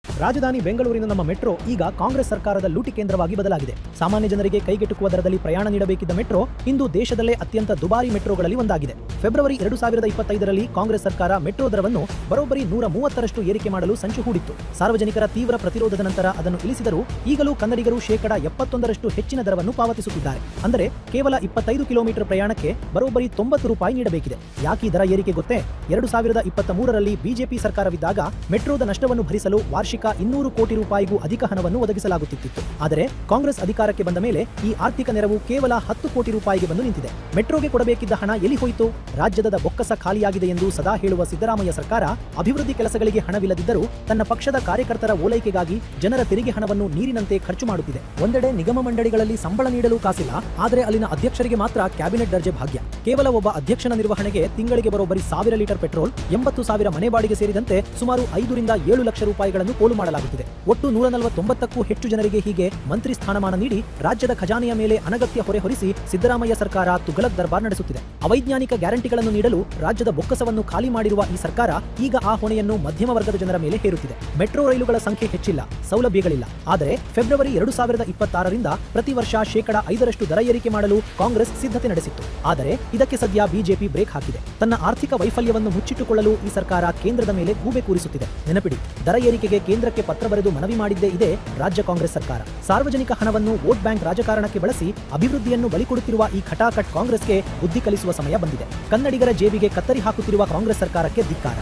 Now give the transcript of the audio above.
ರಾಜಧಾನಿ ಬೆಂಗಳೂರಿನ ನಮ್ಮ ಮೆಟ್ರೋ ಈಗ ಕಾಂಗ್ರೆಸ್ ಸರ್ಕಾರದ ಲೂಟಿ ಕೇಂದ್ರವಾಗಿ ಬದಲಾಗಿದೆ. ಸಾಮಾನ್ಯ ಜನರಿಗೆ ಕೈಗೆಟುಕುವ ದರದಲ್ಲಿ ಪ್ರಯಾಣ ನೀಡಬೇಕಿದ್ದ ಮೆಟ್ರೋ ಇಂದು ದೇಶದಲ್ಲೇ ಅತ್ಯಂತ ದುಬಾರಿ ಮೆಟ್ರೋಗಳಲ್ಲಿ ಒಂದಾಗಿದೆ. ಫೆಬ್ರವರಿ 2025ರಲ್ಲಿ ಕಾಂಗ್ರೆಸ್ ಸರ್ಕಾರ ಮೆಟ್ರೋ ದರವನ್ನು ಬರೋಬ್ಬರಿ 130ರಷ್ಟು ಏರಿಕೆ ಮಾಡಲು ಸಂಚು ಹೂಡಿತ್ತು. ಸಾರ್ವಜನಿಕರ ತೀವ್ರ ಪ್ರತಿರೋಧದ ನಂತರ ಅದನ್ನು ಇಳಿಸಿದರೂ ಈಗಲೂ ಕನ್ನಡಿಗರು 71%ರಷ್ಟು ಹೆಚ್ಚಿನ ದರವನ್ನು ಪಾವತಿಸುತ್ತಿದ್ದಾರೆ. ಅಂದರೆ ಕೇವಲ 25 ಕಿಲೋಮೀಟರ್ ಪ್ರಯಾಣಕ್ಕೆ ಬರೋಬ್ಬರಿ 90 ರೂಪಾಯಿ ನೀಡಬೇಕಿದೆ. ಯಾಕೆ ಈ ದರ ಏರಿಕೆ ಗೊತ್ತೇ? 2023ರಲ್ಲಿ ಬಿಜೆಪಿ ಸರ್ಕಾರವಿದ್ದಾಗ ಮೆಟ್ರೋದ ನಷ್ಟವನ್ನು ಭರಿಸಲು ವಾರ್ಷಿಕ 200 ಕೋಟಿ ರೂಪಾಯಿಗೂ ಅಧಿಕ ಹಣವನ್ನು ಒದಗಿಸಲಾಗುತ್ತಿತ್ತು. ಆದರೆ ಕಾಂಗ್ರೆಸ್ ಅಧಿಕಾರಕ್ಕೆ ಬಂದ ಮೇಲೆ ಈ ಆರ್ಥಿಕ ನೆರವು ಕೇವಲ 10 ಕೋಟಿ ರೂಪಾಯಿಗೆ ಬಂದು ನಿಂತಿದೆ. ಮೆಟ್ರೋಗೆ ಕೊಡಬೇಕಿದ್ದ ಹಣ ಎಲ್ಲಿ ಹೋಯಿತು? ರಾಜ್ಯದ ಬೊಕ್ಕಸ ಖಾಲಿಯಾಗಿದೆ ಎಂದು ಸದಾ ಹೇಳುವ ಸಿದ್ದರಾಮಯ್ಯ ಸರ್ಕಾರ ಅಭಿವೃದ್ಧಿ ಕೆಲಸಗಳಿಗೆ ಹಣವಿಲ್ಲದಿದ್ದರೂ ತನ್ನ ಪಕ್ಷದ ಕಾರ್ಯಕರ್ತರ ಓಲೈಕೆಗಾಗಿ ಜನರ ತೆರಿಗೆ ಹಣವನ್ನು ನೀರಿನಂತೆ ಖರ್ಚು ಮಾಡುತ್ತಿದೆ. ಒಂದೆಡೆ ನಿಗಮ ಮಂಡಳಿಗಳಲ್ಲಿ ಸಂಬಳ ನೀಡಲು ಕಾಸಿಲ್ಲ, ಆದರೆ ಅಲ್ಲಿನ ಅಧ್ಯಕ್ಷರಿಗೆ ಮಾತ್ರ ಕ್ಯಾಬಿನೆಟ್ ದರ್ಜೆ ಭಾಗ್ಯ. ಕೇವಲ ಒಬ್ಬ ಅಧ್ಯಕ್ಷನ ನಿರ್ವಹಣೆಗೆ ತಿಂಗಳಿಗೆ ಬರೋಬ್ಬರಿ 1000 ಲೀಟರ್ ಪೆಟ್ರೋಲ್, 80,000 ಮನೆ ಬಾಡಿಗೆ ಸೇರಿದಂತೆ ಸುಮಾರು 5 ರಿಂದ 7 ಲಕ್ಷ ರೂಪಾಯಿಗಳನ್ನು ಪೋಲು ಮಾಡಲಾಗುತ್ತಿದೆ. ಒಟ್ಟು 149ಕ್ಕೂ ಹೆಚ್ಚು ಜನರಿಗೆ ಹೀಗೆ ಮಂತ್ರಿ ಸ್ಥಾನಮಾನ ನೀಡಿ ರಾಜ್ಯದ ಖಜಾನೆಯ ಮೇಲೆ ಅನಗತ್ಯ ಹೊರೆ ಹೊರಿಸಿ ಸಿದ್ದರಾಮಯ್ಯ ಸರ್ಕಾರ ತುಘಲಕ್ ದರ್ಬಾರ್ ನಡೆಸುತ್ತಿದೆ. ಅವೈಜ್ಞಾನಿಕ ಗ್ಯಾರಂಟಿಗಳನ್ನು ನೀಡಲು ರಾಜ್ಯದ ಬೊಕ್ಕಸವನ್ನು ಖಾಲಿ ಮಾಡಿರುವ ಈ ಸರ್ಕಾರ ಈಗ ಆ ಹೊಣೆಯನ್ನು ಮಧ್ಯಮ ವರ್ಗದ ಜನರ ಮೇಲೆ ಹೇರುತ್ತಿದೆ. ಮೆಟ್ರೋ ರೈಲುಗಳ ಸಂಖ್ಯೆ ಹೆಚ್ಚಿಲ್ಲ, ಸೌಲಭ್ಯಗಳಿಲ್ಲ. ಆದರೆ ಫೆಬ್ರವರಿ 2026ರಿಂದ ಪ್ರತಿ ವರ್ಷ 5% ದರ ಏರಿಕೆ ಮಾಡಲು ಕಾಂಗ್ರೆಸ್ ಸಿದ್ಧತೆ ನಡೆಸಿತ್ತು. ಆದರೆ ಇದಕ್ಕೆ ಸದ್ಯ ಬಿಜೆಪಿ ಬ್ರೇಕ್ ಹಾಕಿದೆ. ತನ್ನ ಆರ್ಥಿಕ ವೈಫಲ್ಯವನ್ನು ಮುಚ್ಚಿಟ್ಟುಕೊಳ್ಳಲು ಈ ಸರ್ಕಾರ ಕೇಂದ್ರದ ಮೇಲೆ ಗೂಬೆ ಕೂರಿಸುತ್ತಿದೆ. ನೆನಪಿಡಿ, ದರ ಏರಿಕೆಗೆ ಕೇಂದ್ರಕ್ಕೆ ಪತ್ರ ಬರೆದು ಮನವಿ ಮಾಡಿದ್ದೇ ಇದೆ ರಾಜ್ಯ ಕಾಂಗ್ರೆಸ್ ಸರ್ಕಾರ. ಸಾರ್ವಜನಿಕ ಹಣವನ್ನು ವೋಟ್ ಬ್ಯಾಂಕ್ ರಾಜಕಾರಣಕ್ಕೆ ಬಳಸಿ ಅಭಿವೃದ್ಧಿಯನ್ನು ಬಲಿಕೊಡುತ್ತಿರುವ ಈ ಖಟಾಖಟ್ ಕಾಂಗ್ರೆಸ್ಗೆ ಬುದ್ಧಿ ಕಲಿಸುವ ಸಮಯ ಬಂದಿದೆ. ಕನ್ನಡಿಗರ ಜೇಬಿಗೆ ಕತ್ತರಿ ಹಾಕುತ್ತಿರುವ ಕಾಂಗ್ರೆಸ್ ಸರ್ಕಾರಕ್ಕೆ ಧಿಕ್ಕಾರ.